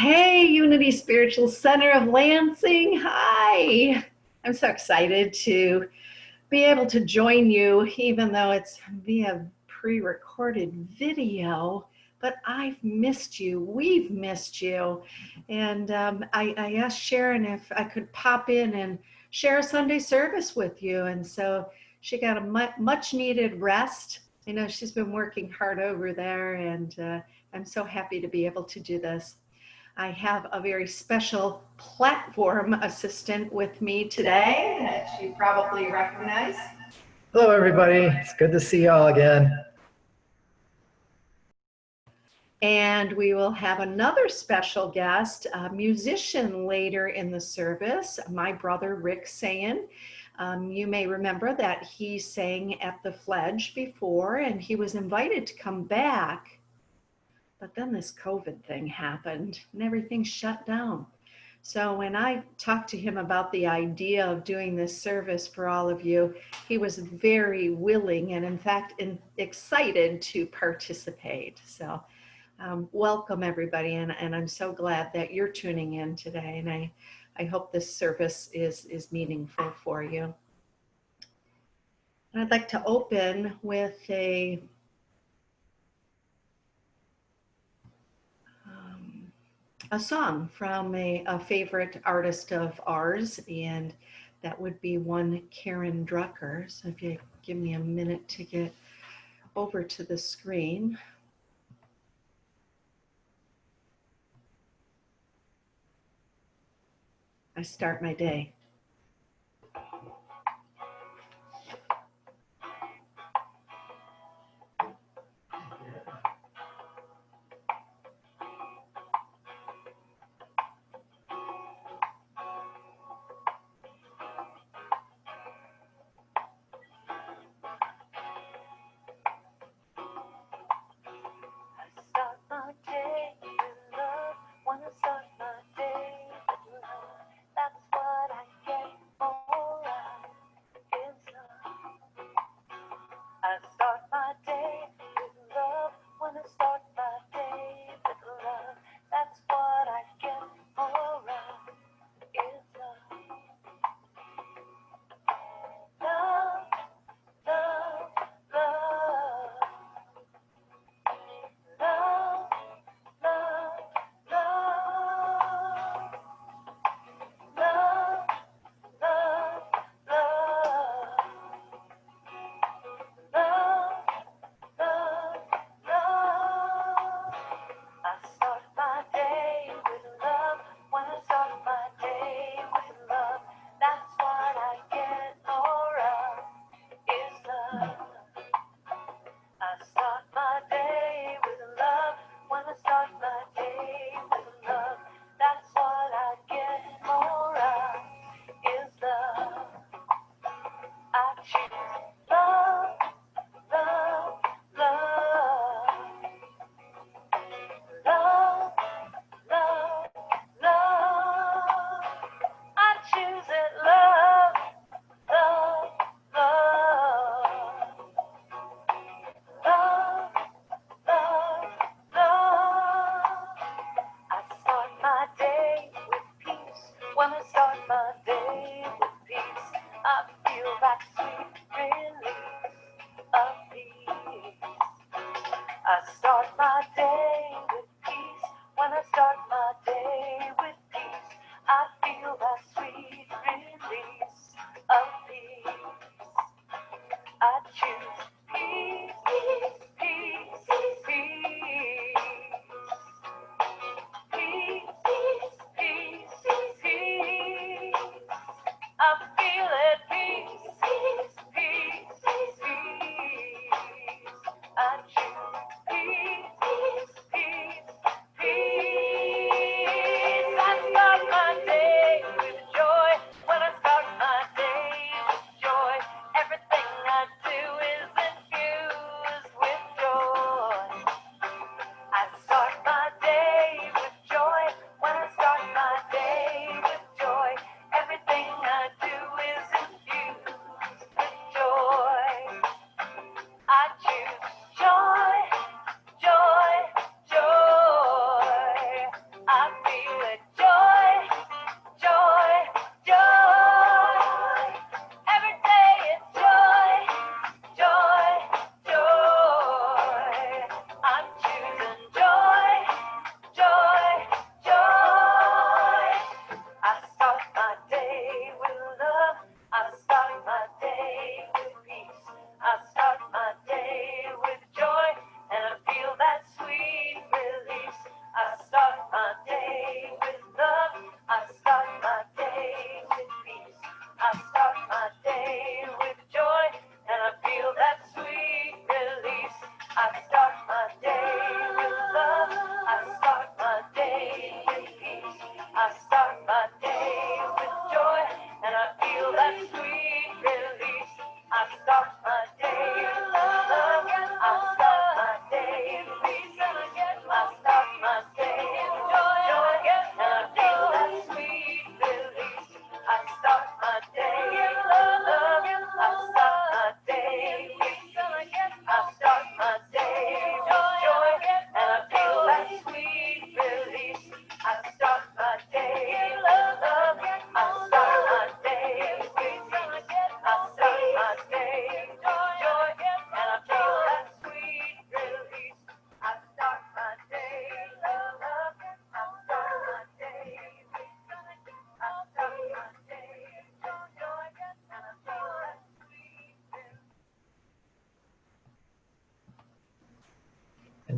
Hey, Unity Spiritual Center of Lansing. Hi. I'm so excited to be able to join you, even though it's via pre recorded video. But I've missed you. We've missed you. And I asked Sharon if I could pop in and share a Sunday service with you. And so she got a much needed rest. I know she's been working hard over there, and I'm so happy to be able to do this. I have a very special platform assistant with me today that you probably recognize. Hello, everybody. It's good to see you all again. And we will have another special guest, a musician later in the service, my brother, Rick Seguin. You may remember that he sang at the Fledge before, and he was invited to come back. But then this COVID thing happened and everything shut down. So when I talked to him about the idea of doing this service for all of you, he was very willing and in fact excited to participate. So welcome everybody, and I'm so glad that you're tuning in today, and I hope this service is meaningful for you. And I'd like to open with a song from a favorite artist of ours, and that would be one Karen Drucker. So if you give me a minute to get over to the screen. I start my day. Wanna start my day with love. That's what I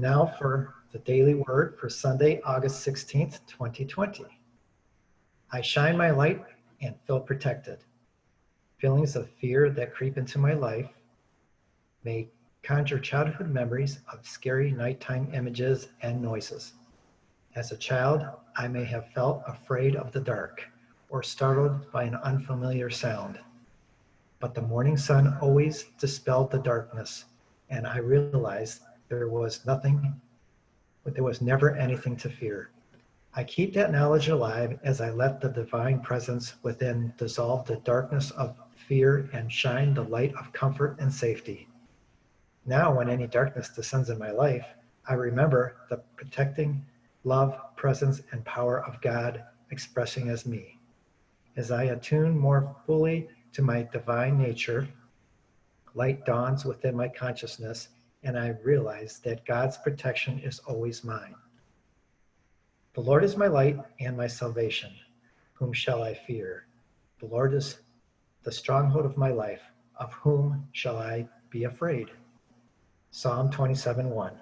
And now for the daily word for Sunday, August 16th, 2020. I shine my light and feel protected. Feelings of fear that creep into my life may conjure childhood memories of scary nighttime images and noises. As a child, I may have felt afraid of the dark or startled by an unfamiliar sound. But the morning sun always dispelled the darkness, and I realized there was never anything to fear. I keep that knowledge alive as I let the divine presence within dissolve the darkness of fear and shine the light of comfort and safety. Now, when any darkness descends in my life, I remember the protecting love, presence, and power of God expressing as me. As I attune more fully to my divine nature, light dawns within my consciousness, and I realize that God's protection is always mine. The Lord is my light and my salvation. Whom shall I fear? The Lord is the stronghold of my life. Of whom shall I be afraid? Psalm 27:1.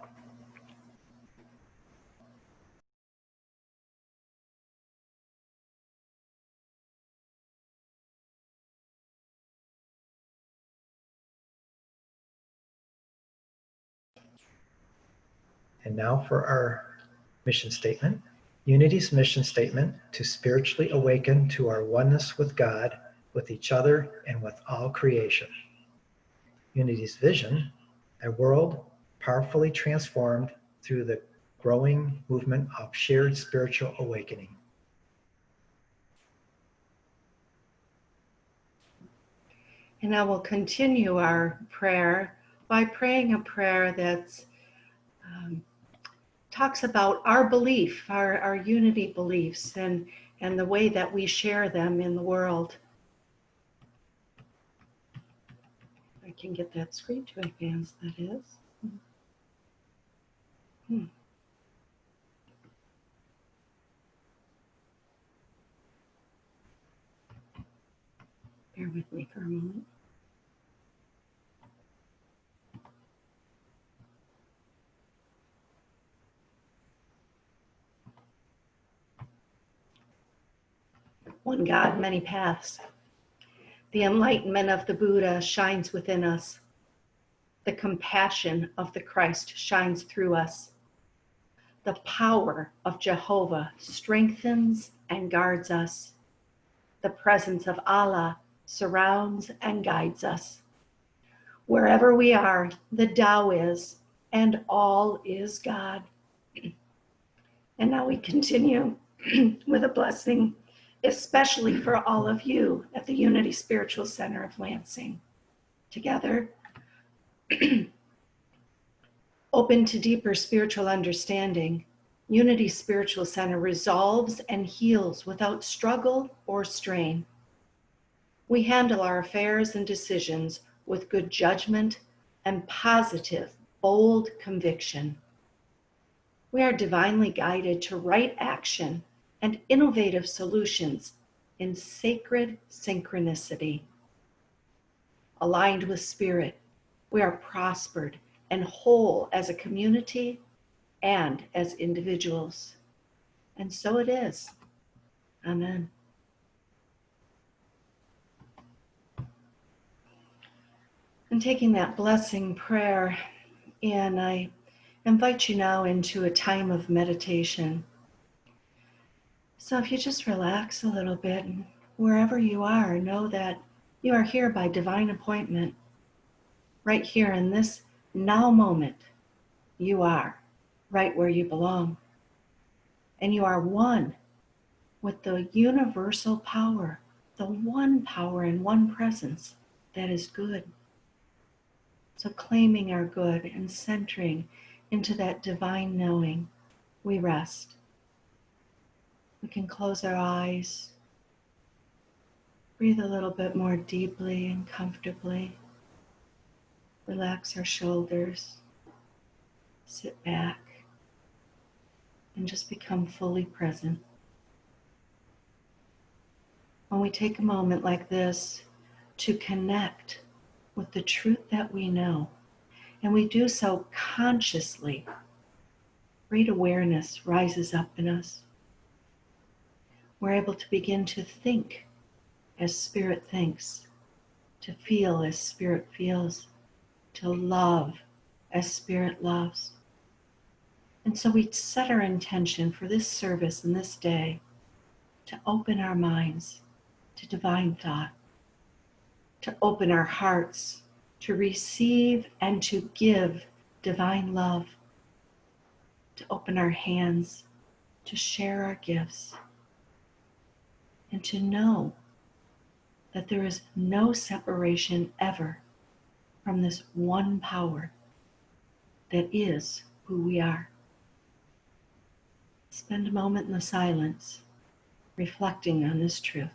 And now for our mission statement. Unity's mission statement: to spiritually awaken to our oneness with God, with each other, and with all creation. Unity's vision: a world powerfully transformed through the growing movement of shared spiritual awakening. And now we'll continue our prayer by praying a prayer that talks about our belief, our unity beliefs, and the way that we share them in the world. I can get that screen to advance, that is. Bear with me for a moment. One God, many paths. The enlightenment of the Buddha shines within us. The compassion of the Christ shines through us. The power of Jehovah strengthens and guards us. The presence of Allah surrounds and guides us. Wherever we are, the Tao is, and all is God. And now we continue with a blessing, especially for all of you at the Unity Spiritual Center of Lansing. Together, open to deeper spiritual understanding, Unity Spiritual Center resolves and heals without struggle or strain. We handle our affairs and decisions with good judgment and positive, bold conviction. We are divinely guided to right action and innovative solutions in sacred synchronicity. Aligned with Spirit, we are prospered and whole as a community and as individuals. And so it is. Amen. And taking that blessing prayer in, I invite you now into a time of meditation. So if you just relax a little bit, and wherever you are, know that you are here by divine appointment. Right here in this now moment, you are right where you belong. And you are one with the universal power, the one power and one presence that is good. So claiming our good and centering into that divine knowing, we rest. We can close our eyes, breathe a little bit more deeply and comfortably, relax our shoulders, sit back, and just become fully present. When we take a moment like this to connect with the truth that we know, and we do so consciously, great awareness rises up in us. We're able to begin to think as Spirit thinks, to feel as Spirit feels, to love as Spirit loves. And so we set our intention for this service and this day to open our minds to divine thought, to open our hearts to receive and to give divine love, to open our hands to share our gifts, and to know that there is no separation ever from this one power that is who we are. Spend a moment in the silence, reflecting on this truth.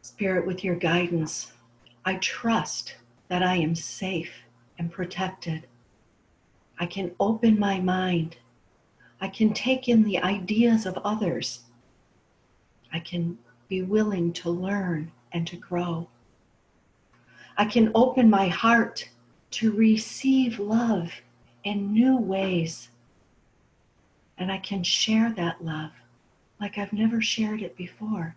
Spirit, with your guidance, I trust that I am safe and protected. I can open my mind. I can take in the ideas of others. I can be willing to learn and to grow. I can open my heart to receive love in new ways. And I can share that love like I've never shared it before,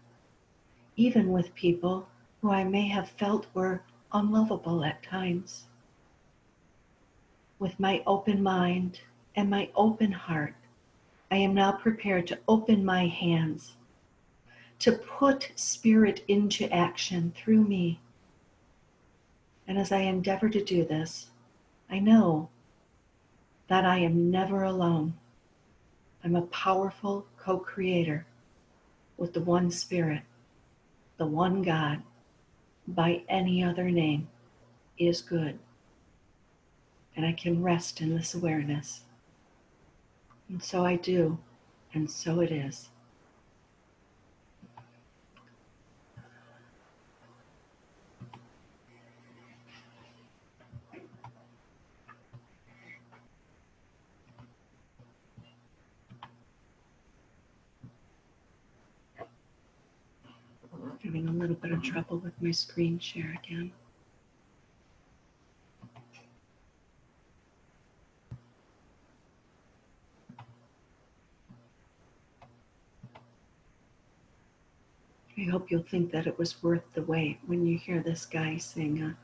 even with people who I may have felt were unlovable at times. With my open mind and my open heart, I am now prepared to open my hands, to put Spirit into action through me. And as I endeavor to do this, I know that I am never alone. I'm a powerful co-creator with the one Spirit, the one God, by any other name, is good. And I can rest in this awareness. And so I do, and so it is. Having a little bit of trouble with my screen share again. I hope you'll think that it was worth the wait when you hear this guy sing a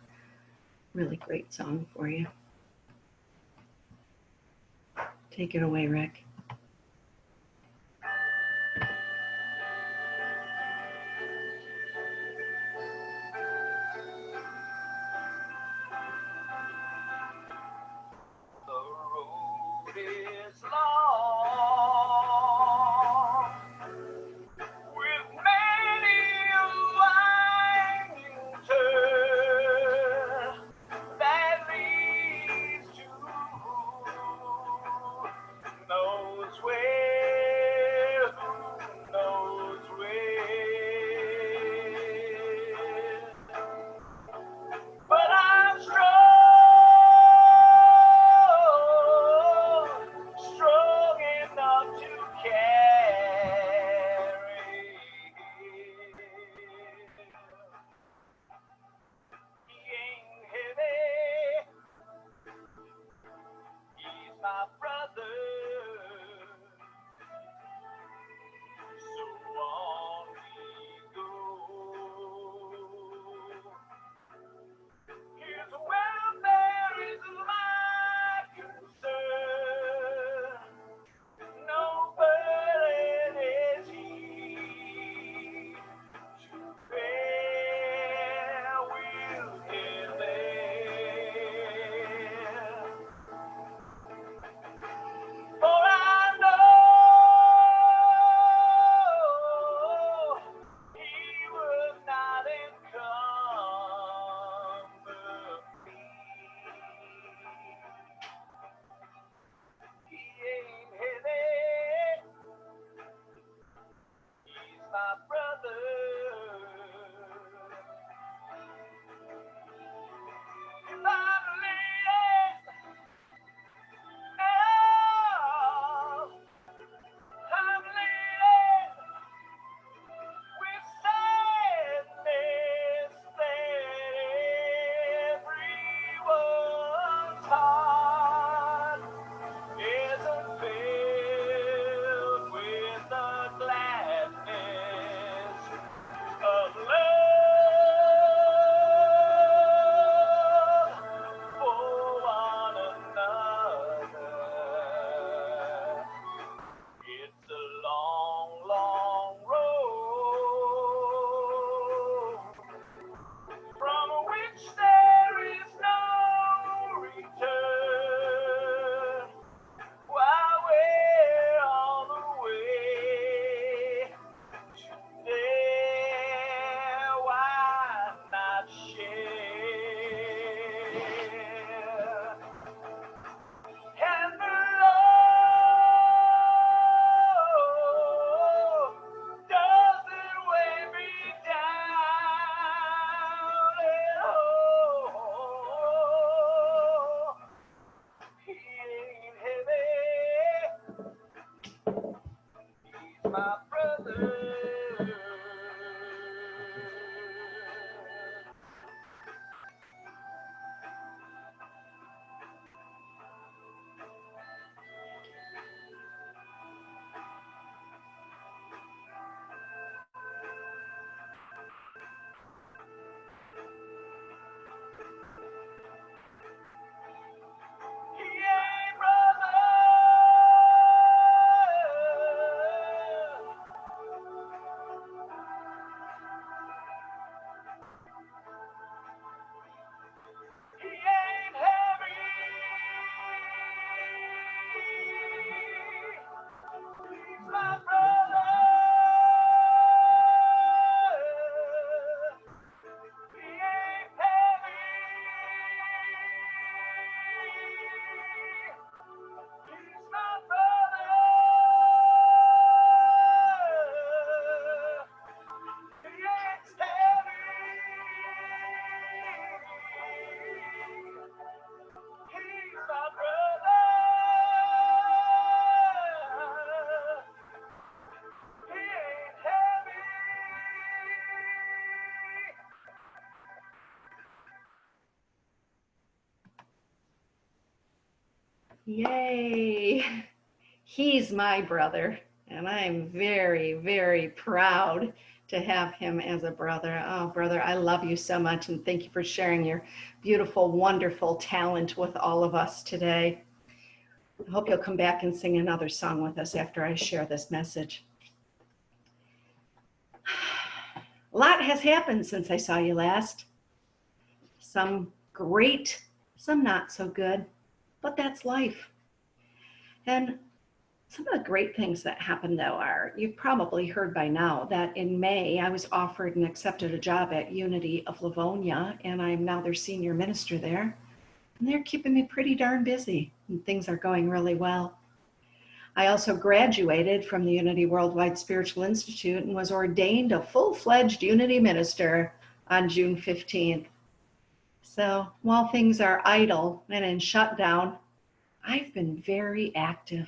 really great song for you. Take it away, Rick. No my brother. Yay! He's my brother, and I'm very, very proud to have him as a brother. Oh, brother, I love you so much, and thank you for sharing your beautiful, wonderful talent with all of us today. I hope you'll come back and sing another song with us after I share this message. A lot has happened since I saw you last. Some great, some not so good, but that's life. And some of the great things that happened, though, are you've probably heard by now that in May I was offered and accepted a job at Unity of Livonia, and I'm now their senior minister there. And they're keeping me pretty darn busy, and things are going really well. I also graduated from the Unity Worldwide Spiritual Institute and was ordained a full-fledged Unity minister on June 15th. So while things are idle and in shutdown, I've been very active.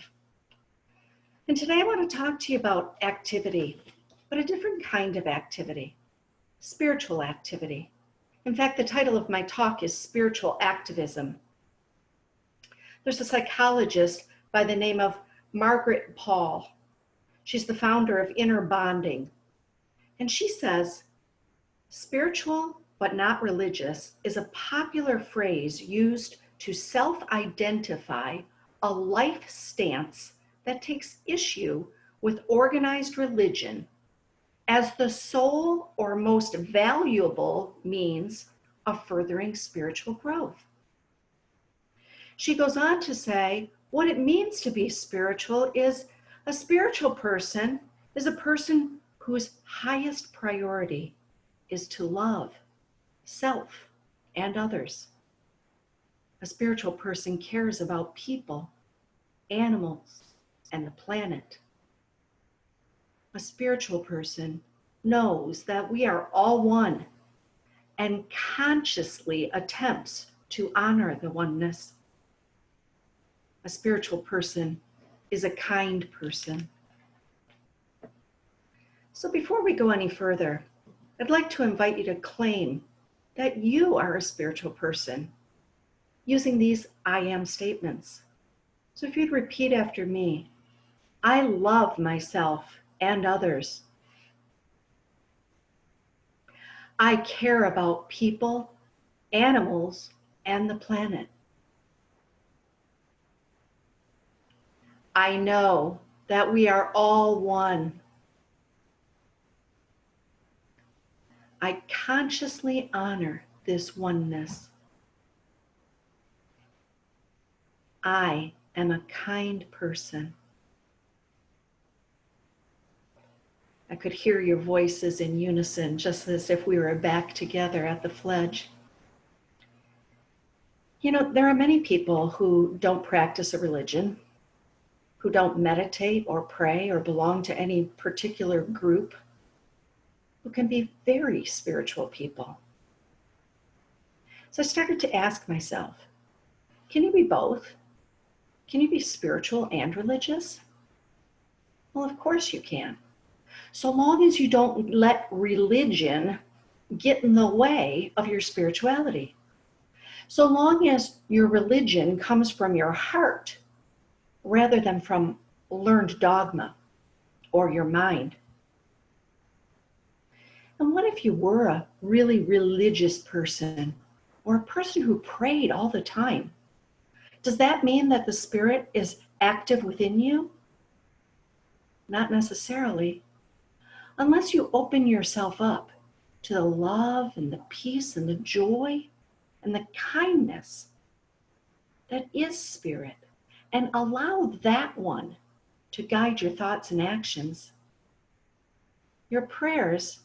And today I want to talk to you about activity, but a different kind of activity, spiritual activity. In fact, the title of my talk is Spiritual Activism. There's a psychologist by the name of Margaret Paul. She's the founder of Inner Bonding. And she says, spiritual but not religious is a popular phrase used to self-identify a life stance that takes issue with organized religion as the sole or most valuable means of furthering spiritual growth. She goes on to say, what it means to be spiritual is a spiritual person is a person whose highest priority is to love self and others. A spiritual person cares about people, animals, and the planet. A spiritual person knows that we are all one and consciously attempts to honor the oneness. A spiritual person is a kind person. So before we go any further, I'd like to invite you to claim that you are a spiritual person using these I am statements. So if you'd repeat after me, I love myself and others. I care about people, animals, and the planet. I know that we are all one. I consciously honor this oneness. I am a kind person. I could hear your voices in unison, just as if we were back together at the fledge. You know, there are many people who don't practice a religion, who don't meditate or pray or belong to any particular group, who can be very spiritual people. So I started to ask myself, can you be both? Can you be spiritual and religious? Well, of course you can. So long as you don't let religion get in the way of your spirituality. So long as your religion comes from your heart rather than from learned dogma or your mind. And what if you were a really religious person or a person who prayed all the time? Does that mean that the Spirit is active within you? Not necessarily. Unless you open yourself up to the love and the peace and the joy and the kindness that is Spirit, and allow that one to guide your thoughts and actions. Your prayers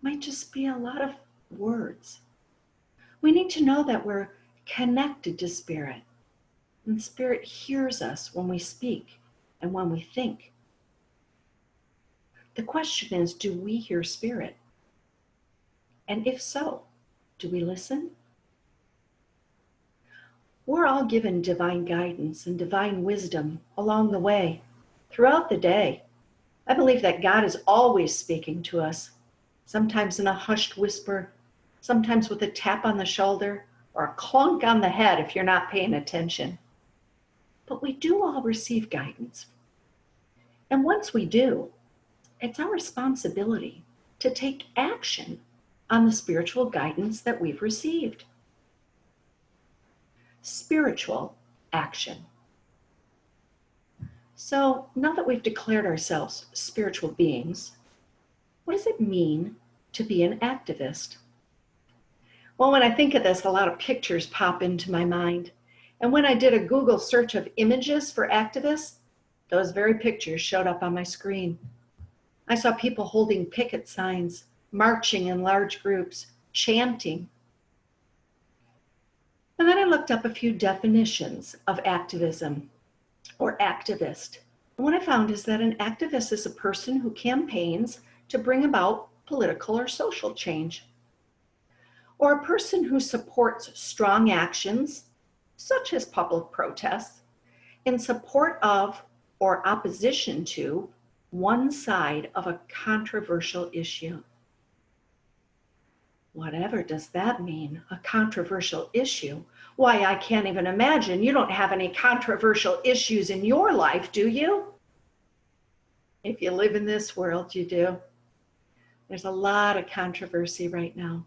might just be a lot of words. We need to know that we're connected to Spirit, and Spirit hears us when we speak and when we think. The question is, do we hear Spirit? And if so, do we listen? We're all given divine guidance and divine wisdom along the way, throughout the day. I believe that God is always speaking to us, sometimes in a hushed whisper, sometimes with a tap on the shoulder or a clunk on the head if you're not paying attention. But we do all receive guidance. And once we do, it's our responsibility to take action on the spiritual guidance that we've received. Spiritual action. So now that we've declared ourselves spiritual beings, what does it mean to be an activist? Well, when I think of this, a lot of pictures pop into my mind. And when I did a Google search of images for activists, those very pictures showed up on my screen. I saw people holding picket signs, marching in large groups, chanting. And then I looked up a few definitions of activism or activist. And what I found is that an activist is a person who campaigns to bring about political or social change, or a person who supports strong actions, such as public protests, in support of or opposition to one side of a controversial issue. Whatever does that mean, a controversial issue? Why, I can't even imagine. You don't have any controversial issues in your life, do you? If you live in this world, you do. There's a lot of controversy right now.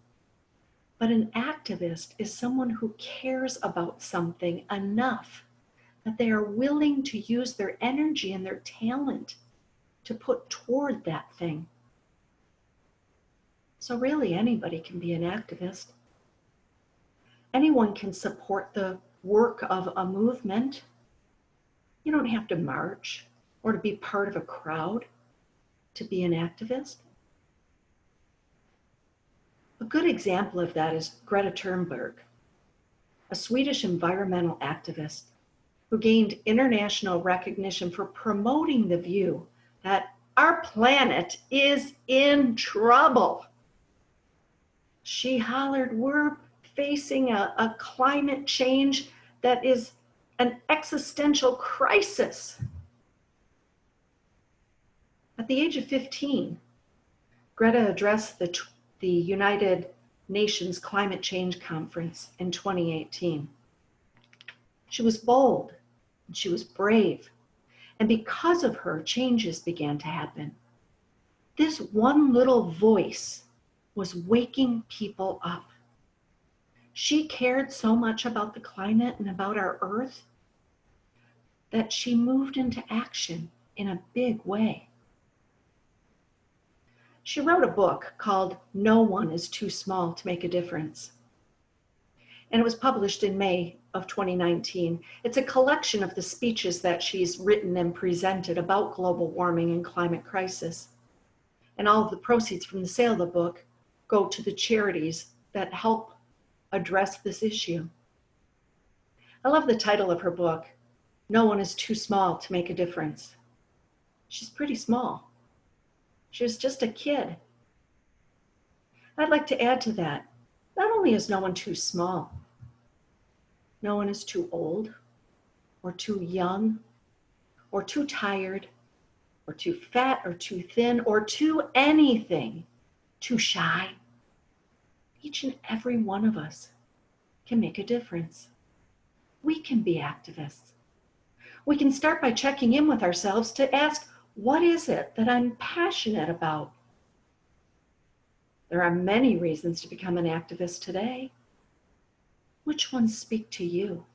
But an activist is someone who cares about something enough that they are willing to use their energy and their talent to put toward that thing. So really, anybody can be an activist. Anyone can support the work of a movement. You don't have to march or to be part of a crowd to be an activist. A good example of that is Greta Thunberg, a Swedish environmental activist who gained international recognition for promoting the view that our planet is in trouble. She hollered, we're facing a climate change that is an existential crisis. At the age of 15, Greta addressed the United Nations Climate Change Conference in 2018. She was bold, and she was brave, and because of her, changes began to happen. This one little voice was waking people up. She cared so much about the climate and about our earth that she moved into action in a big way. She wrote a book called No One is Too Small to Make a Difference. And it was published in May of 2019. It's a collection of the speeches that she's written and presented about global warming and climate crisis. And all of the proceeds from the sale of the book go to the charities that help address this issue. I love the title of her book, No One is Too Small to Make a Difference. She's pretty small. She was just a kid. I'd like to add to that, not only is no one too small, no one is too old or too young or too tired or too fat or too thin or too anything, too shy. Each and every one of us can make a difference. We can be activists. We can start by checking in with ourselves to ask, what is it that I'm passionate about? There are many reasons to become an activist today. Which ones speak to you?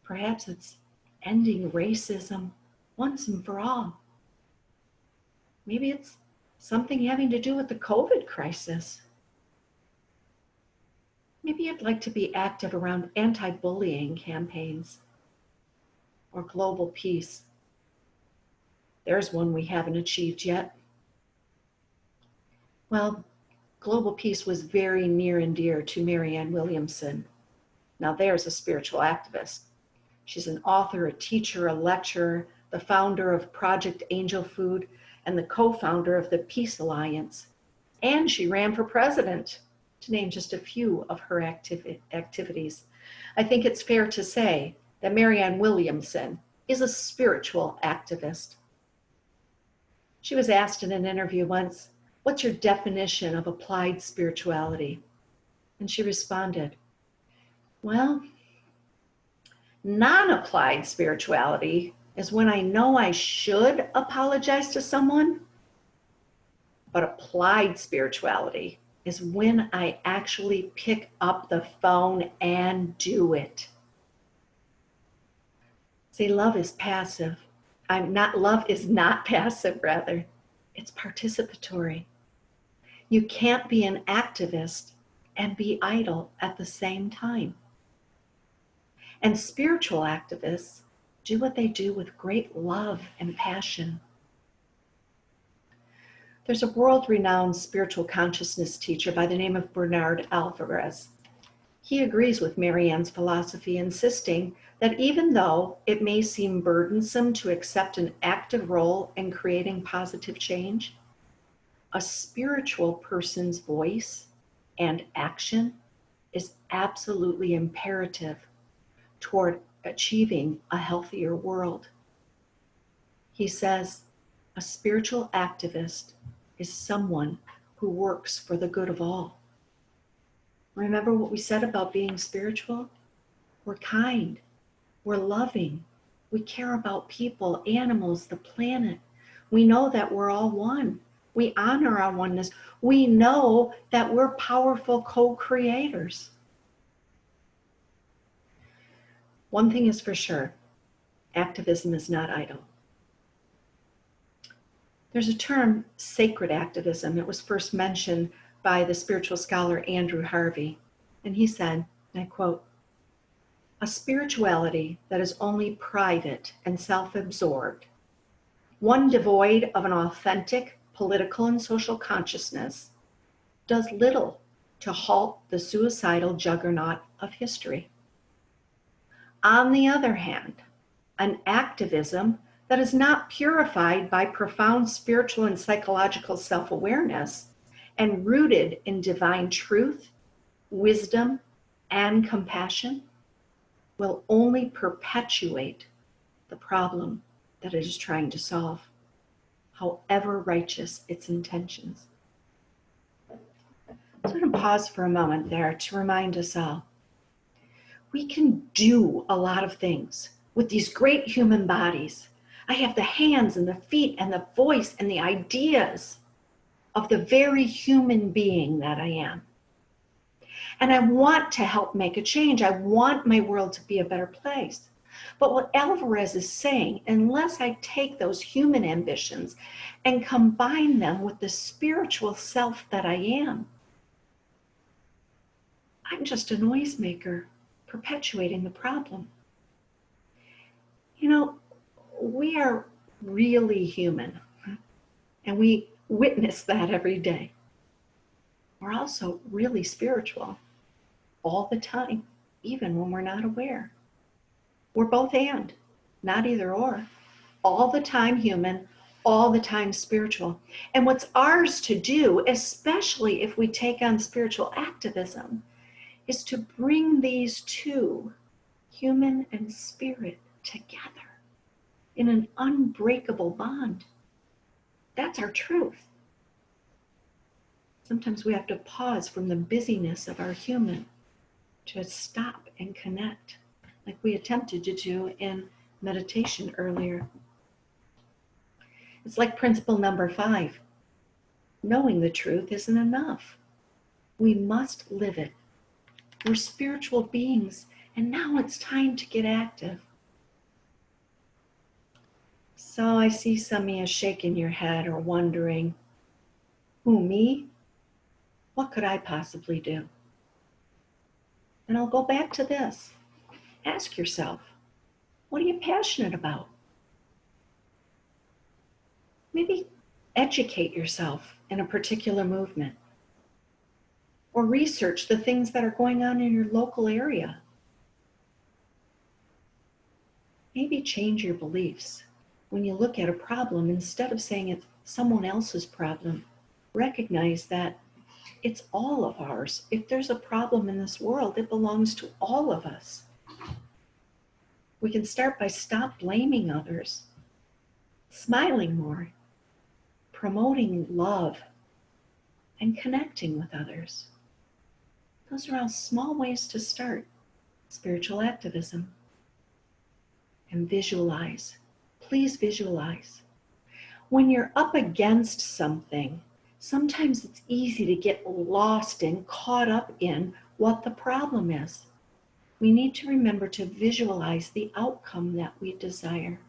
Perhaps it's ending racism once and for all. Maybe it's something having to do with the COVID crisis. Maybe you'd like to be active around anti-bullying campaigns or global peace. There's one we haven't achieved yet. Well, global peace was very near and dear to Marianne Williamson. Now there's a spiritual activist. She's an author, a teacher, a lecturer, the founder of Project Angel Food, and the co-founder of the Peace Alliance. And she ran for president, to name just a few of her activities. I think it's fair to say that Marianne Williamson is a spiritual activist. She was asked in an interview once, "What's your definition of applied spirituality?" And she responded, "Well, non-applied spirituality is when I know I should apologize to someone, but applied spirituality is when I actually pick up the phone and do it." See, love is passive. Love is not passive, rather. It's participatory. You can't be an activist and be idle at the same time. And spiritual activists do what they do with great love and passion. There's a world-renowned spiritual consciousness teacher by the name of Bernard Alvarez. He agrees with Marianne's philosophy, insisting that even though it may seem burdensome to accept an active role in creating positive change, a spiritual person's voice and action is absolutely imperative toward achieving a healthier world. He says, a spiritual activist is someone who works for the good of all. Remember what we said about being spiritual? We're kind, we're loving, we care about people, animals, the planet. We know that we're all one. We honor our oneness. We know that we're powerful co-creators. One thing is for sure, activism is not idle. There's a term, sacred activism. It was first mentioned by the spiritual scholar Andrew Harvey. And he said, and I quote, "A spirituality that is only private and self-absorbed, one devoid of an authentic political and social consciousness, does little to halt the suicidal juggernaut of history. On the other hand, an activism that is not purified by profound spiritual and psychological self-awareness and rooted in divine truth, wisdom, and compassion will only perpetuate the problem that it is trying to solve, however righteous its intentions." So I'm going to pause for a moment there to remind us all. We can do a lot of things with these great human bodies. I have the hands and the feet and the voice and the ideas of the very human being that I am. And I want to help make a change. I want my world to be a better place. But what Alvarez is saying, unless I take those human ambitions and combine them with the spiritual self that I am, I'm just a noisemaker perpetuating the problem. You know, we are really human, and we witness that every day. We're also really spiritual all the time, even when we're not aware. We're both and, not either or. All the time human, all the time spiritual. And what's ours to do, especially if we take on spiritual activism, is to bring these two, human and spirit, together in an unbreakable bond. That's our truth. Sometimes we have to pause from the busyness of our human to stop and connect, like we attempted to do in meditation earlier. It's like principle number 5. Knowing the truth isn't enough. We must live it. We're spiritual beings, and now it's time to get active. So I see some of you shaking your head or wondering, who, me? What could I possibly do? And I'll go back to this. Ask yourself, what are you passionate about? Maybe educate yourself in a particular movement, or research the things that are going on in your local area. Maybe change your beliefs. When you look at a problem, instead of saying it's someone else's problem, recognize that it's all of ours. If there's a problem in this world, it belongs to all of us. We can start by stop blaming others, smiling more, promoting love, and connecting with others. Those are all small ways to start spiritual activism. And visualize. Please visualize. When you're up against something, sometimes it's easy to get lost and caught up in what the problem is. We need to remember to visualize the outcome that we desire.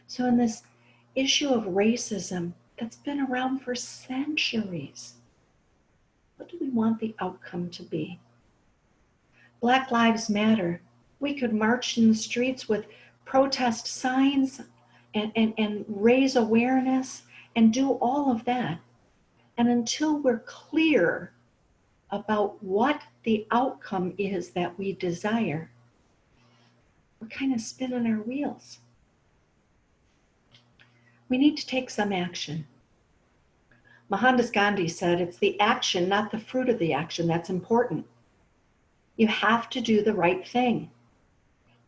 So in this issue of racism that's been around for centuries, what do we want the outcome to be? Black Lives Matter. We could march in the streets with protest signs and raise awareness and do all of that. And until we're clear about what the outcome is that we desire, we're kind of spinning our wheels. We need to take some action. Mohandas Gandhi said, it's the action, not the fruit of the action, that's important. You have to do the right thing.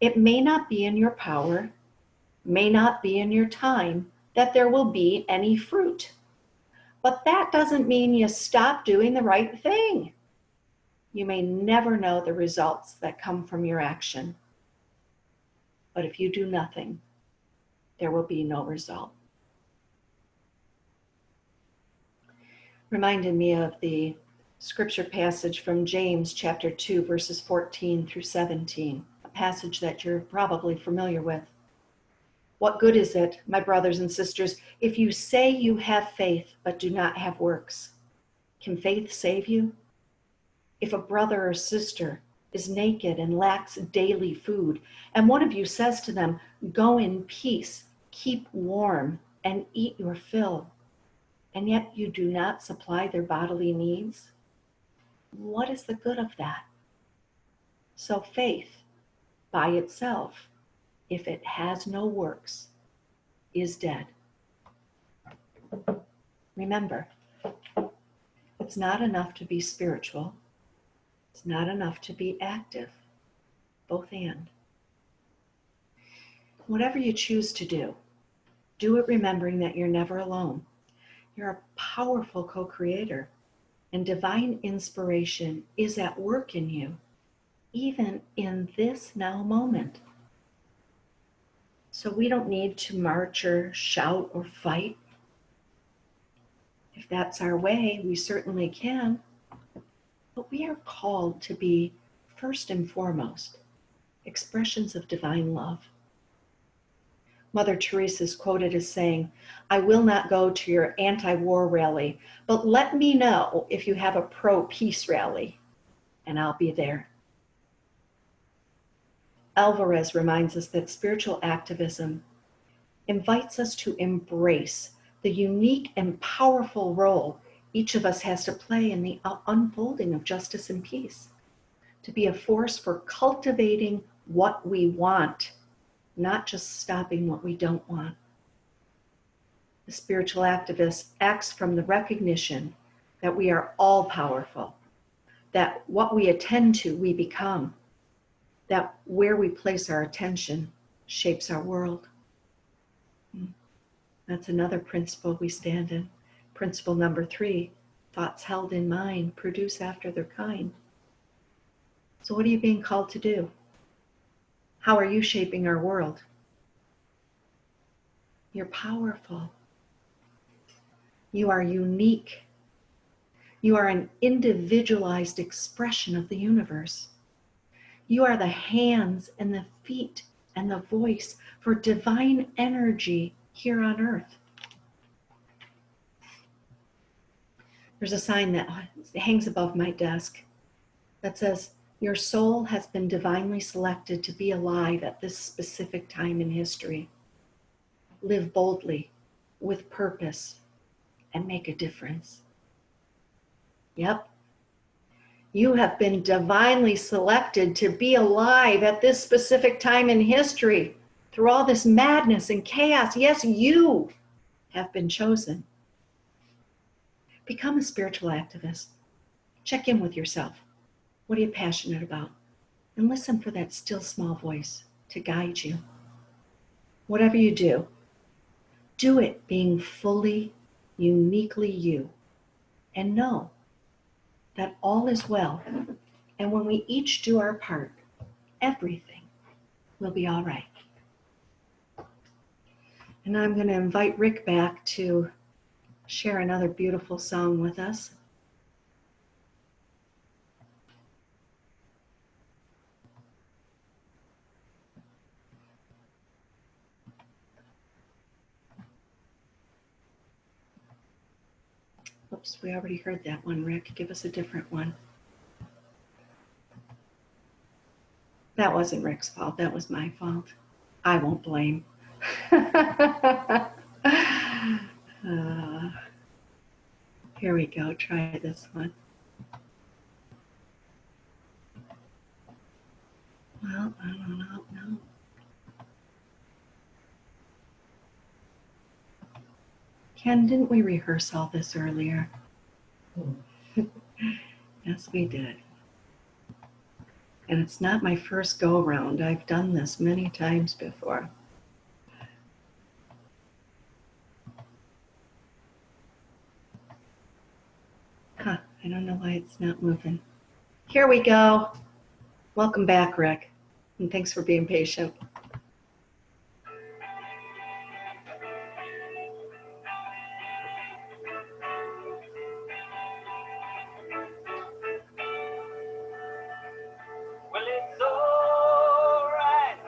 It may not be in your power, may not be in your time, that there will be any fruit. But that doesn't mean you stop doing the right thing. You may never know the results that come from your action. But if you do nothing, there will be no result. Reminded me of the scripture passage from James chapter 2, verses 14 through 17, a passage that you're probably familiar with. What good is it, my brothers and sisters, if you say you have faith but do not have works? Can faith save you? If a brother or sister is naked and lacks daily food, and one of you says to them, go in peace, keep warm, and eat your fill, and yet you do not supply their bodily needs, what is the good of that? So faith by itself, if it has no works, is dead. Remember, it's not enough to be spiritual. It's not enough to be active. Both and. Whatever you choose to do it remembering that you're never alone. You're a powerful co-creator, and divine inspiration is at work in you, even in this now moment. So we don't need to march or shout or fight. If that's our way, we certainly can. But we are called to be, first and foremost, expressions of divine love. Mother Teresa is quoted as saying, I will not go to your anti-war rally, but let me know if you have a pro-peace rally, and I'll be there. Alvarez reminds us that spiritual activism invites us to embrace the unique and powerful role each of us has to play in the unfolding of justice and peace, to be a force for cultivating what we want, not just stopping what we don't want. The spiritual activist acts from the recognition that we are all powerful, that what we attend to, we become, that where we place our attention shapes our world. That's another principle we stand in. Principle number 3, thoughts held in mind produce after their kind. So what are you being called to do? How are you shaping our world? You're powerful. You are unique. You are an individualized expression of the universe. You are the hands and the feet and the voice for divine energy here on earth. There's a sign that hangs above my desk that says, your soul has been divinely selected to be alive at this specific time in history. Live boldly, with purpose, and make a difference. Yep. You have been divinely selected to be alive at this specific time in history through all this madness and chaos. Yes, you have been chosen. Become a spiritual activist. Check in with yourself. What are you passionate about? And listen for that still small voice to guide you. Whatever you do it being fully, uniquely you. And know that all is well. And when we each do our part, everything will be all right. And I'm going to invite Rick back to share another beautiful song with us. Oops, we already heard that one, Rick. Give us a different one. That wasn't Rick's fault. That was my fault. I won't blame. Here we go. Try this one. Well, I don't know. Ken, didn't we rehearse all this earlier? Yes, we did. And it's not my first go around. I've done this many times before. Huh, I don't know why it's not moving. Here we go. Welcome back, Rick. And thanks for being patient. Well, it's alright,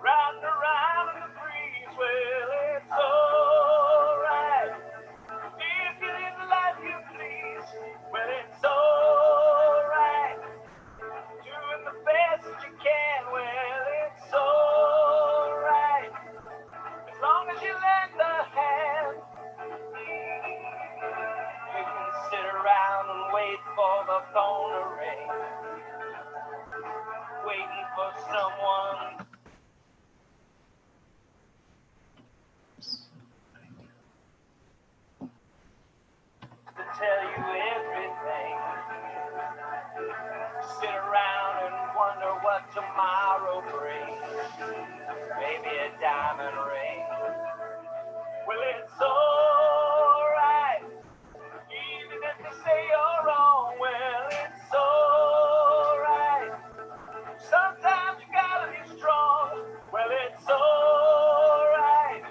riding around in the breeze. Well, it's alright, if you live the life you please. Well, it's alright, doing the best you can. Well, it's alright, as long as you lend a hand. You can sit around and wait for the phone to ring, waiting for someone to tell you everything. Sit around and wonder what tomorrow brings. Maybe a diamond ring. Well, it's alright, even if they say you're wrong. Well, it's alright, sometimes you gotta be strong. Well, it's alright,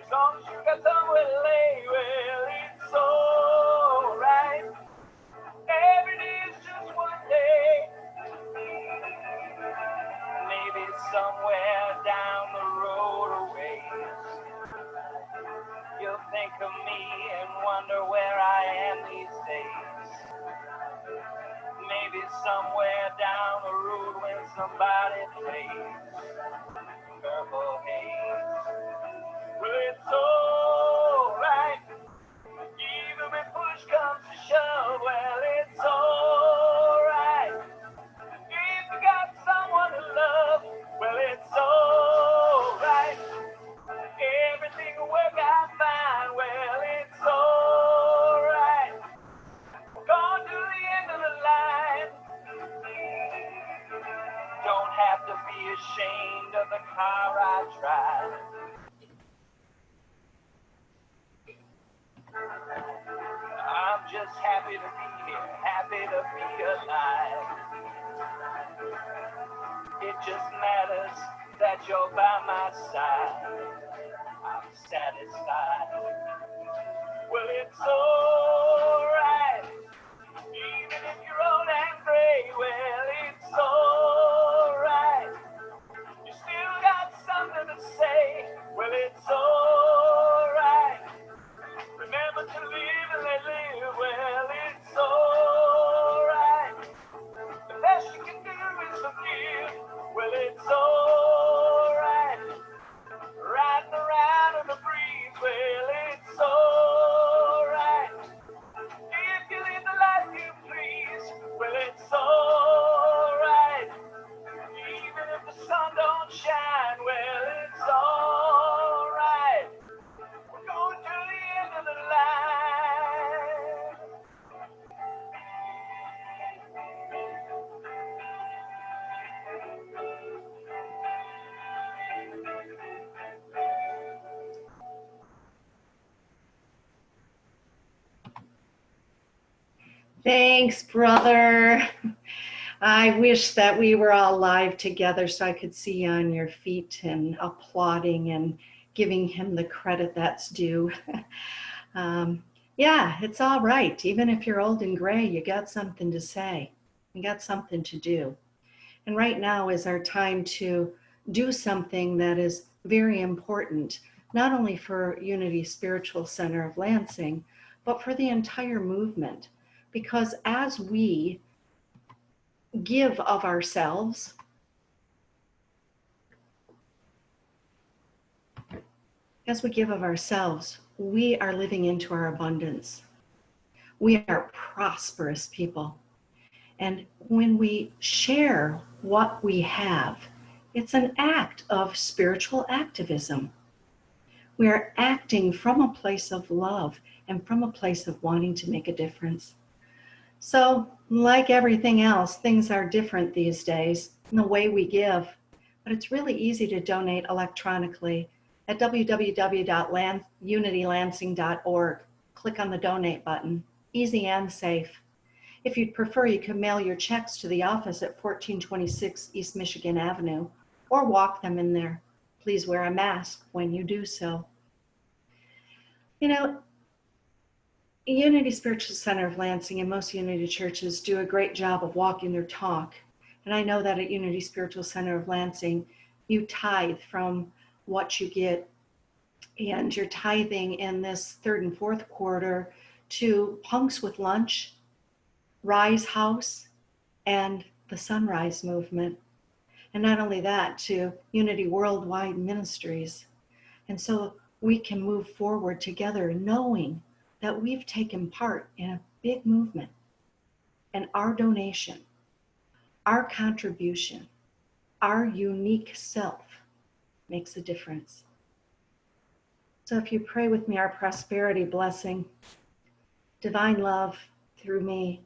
as long as you got somewhere to lay. Well, it's alright, every day is just one day. Maybe somewhere down the road a ways, you'll think of me and wonder where I am these days. Maybe somewhere down the road when somebody plays Purple Haze. Well, it's alright, even when push comes to shove. Well, it's alright, if you got someone to love. Well, it's alright, everything will work out fine. Well, it's alright, gone to the end of the line. Don't have to be ashamed of the car I happy to be here, happy to be alive. It just matters that you're by my side. I'm satisfied. Well, it's alright, even if you're old and gray. Well, it's alright, you still got something to say. Well, it's alright, remember to live and let live. Well, it's alright, the best you can do is forgive. Well, it's alright, riding around in the breeze. Well, it's alright, if you live the life you please. Well, it's alright, even if the sun don't shine. Well, it's alright, we're going to the end of the line. Thanks, brother. I wish that we were all live together so I could see you on your feet and applauding and giving him the credit that's due. Yeah, it's all right. Even if you're old and gray, you got something to say. You got something to do. And right now is our time to do something that is very important, not only for Unity Spiritual Center of Lansing, but for the entire movement. Because as we give of ourselves, we are living into our abundance. We are prosperous people. And when we share what we have, it's an act of spiritual activism. We are acting from a place of love and from a place of wanting to make a difference. So, like everything else, things are different these days in the way we give, but it's really easy to donate electronically at www.unitylansing.org. Click on the donate button. Easy and safe. If you'd prefer, you can mail your checks to the office at 1426 East Michigan Avenue or walk them in there. Please wear a mask when you do so. You know, Unity Spiritual Center of Lansing and most Unity churches do a great job of walking their talk. And I know that at Unity Spiritual Center of Lansing, you tithe from what you get. And you're tithing in this third and fourth quarter to Punks with Lunch, Rise House, and the Sunrise Movement. And not only that, to Unity Worldwide Ministries. And so we can move forward together knowing that we've taken part in a big movement, and our donation, our contribution, our unique self makes a difference. So if you pray with me our prosperity blessing, divine love through me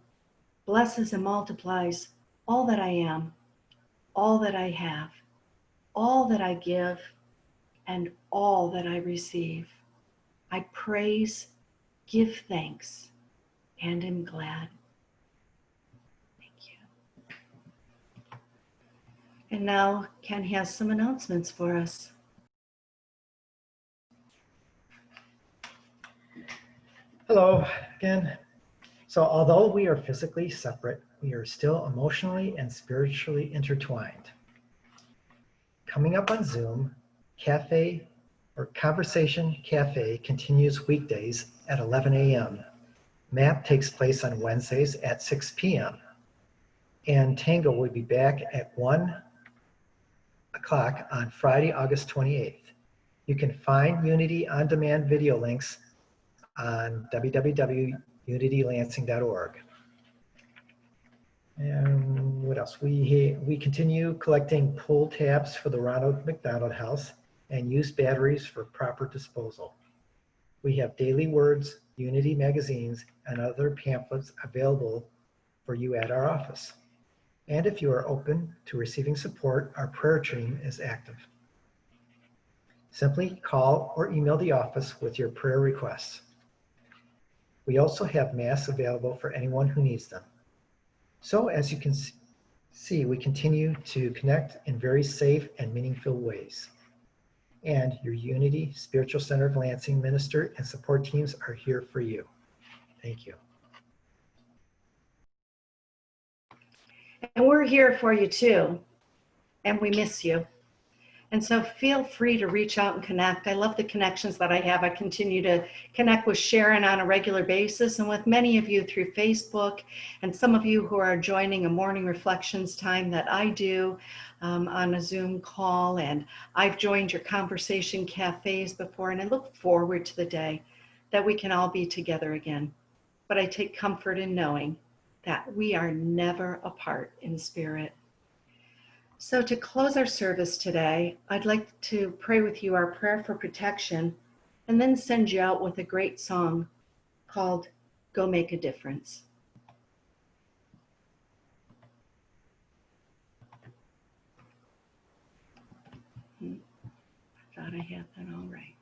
blesses and multiplies all that I am, all that I have, all that I give, and all that I receive. I praise, give thanks, and am glad. Thank you. And now Ken has some announcements for us. Hello again. So although we are physically separate, we are still emotionally and spiritually intertwined. Coming up on Zoom, Conversation Cafe continues weekdays at 11 a.m. MAP takes place on Wednesdays at 6 p.m. And Tango will be back at 1 o'clock on Friday, August 28th. You can find Unity on-demand video links on www.unitylansing.org. And what else? We continue collecting pull tabs for the Ronald McDonald House and used batteries for proper disposal. We have daily words, Unity magazines, and other pamphlets available for you at our office. And if you are open to receiving support, our prayer team is active. Simply call or email the office with your prayer requests. We also have masks available for anyone who needs them. So as you can see, we continue to connect in very safe and meaningful ways. And your Unity Spiritual Center of Lansing minister and support teams are here for you. Thank you. And we're here for you too. And we miss you. And so feel free to reach out and connect. I love the connections that I have. I continue to connect with Sharon on a regular basis and with many of you through Facebook, and some of you who are joining a morning reflections time that I do on a Zoom call. And I've joined your conversation cafes before, and I look forward to the day that we can all be together again. But I take comfort in knowing that we are never apart in spirit. So to close our service today, I'd like to pray with you our prayer for protection and then send you out with a great song called Go Make a Difference. I thought I had that all right.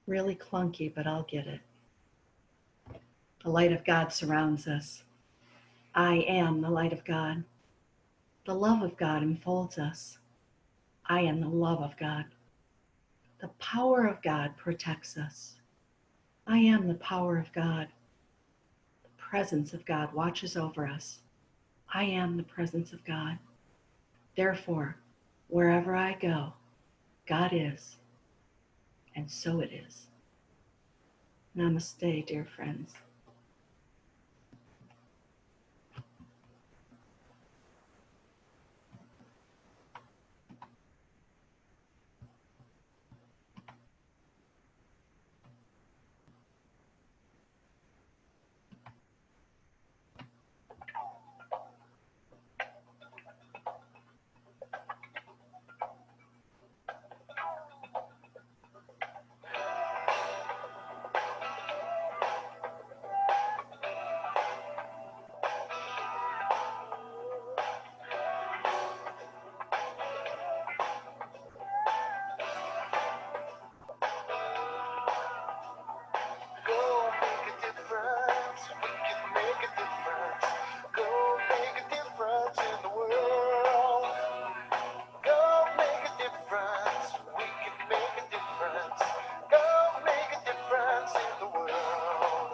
Really clunky, but I'll get it. The light of God surrounds us. I am the light of God. The love of God enfolds us. I am the love of God. The power of God protects us. I am the power of God. The presence of God watches over us. I am the presence of God. Therefore, wherever I go, God is, and so it is. Namaste, dear friends. Go make a difference. We can make a difference. Go make a difference in the world. Go make a difference. We can make a difference. Go make a difference in the world.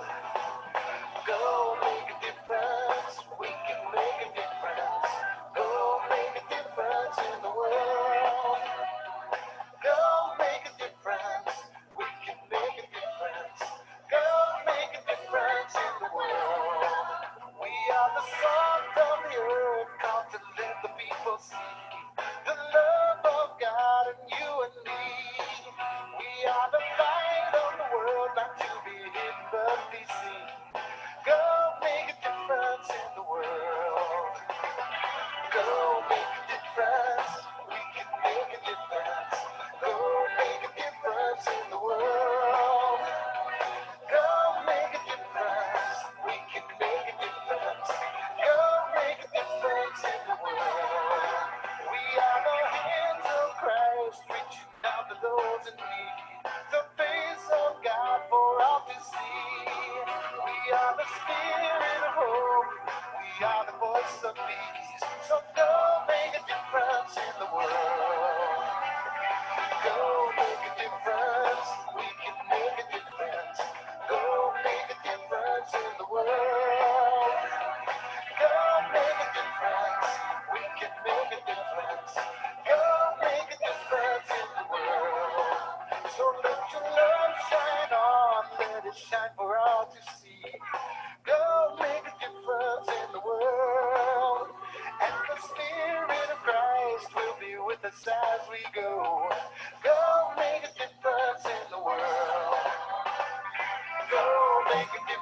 Go make a difference. We can make a difference. Go make a difference in the world. Go make a difference. We can make a difference. Go make a difference in the world. We are the salt of the earth, come to let the people see the love of God in you and me. We are the light of the world, not to be hidden but be seen. Go make a difference in the world. Go make a difference. We can make a difference. Go make a difference in the world. Go make a difference. We can make a difference. Go make a difference in the world. We are the hands of Christ, reaching out to those in need. The face of God for all to see. We are the spirit of hope. We are the voice of peace. So go make a difference in the world. Go make a difference. We can make a difference. Go make a difference in the world. Go make a difference. We can make a difference. Go make a difference in the world. So let your love shine on. Let it shine for all to see. Go make a difference in the world. And the Spirit of Christ will be with us as we go. Go make a difference in the world. Go make a difference.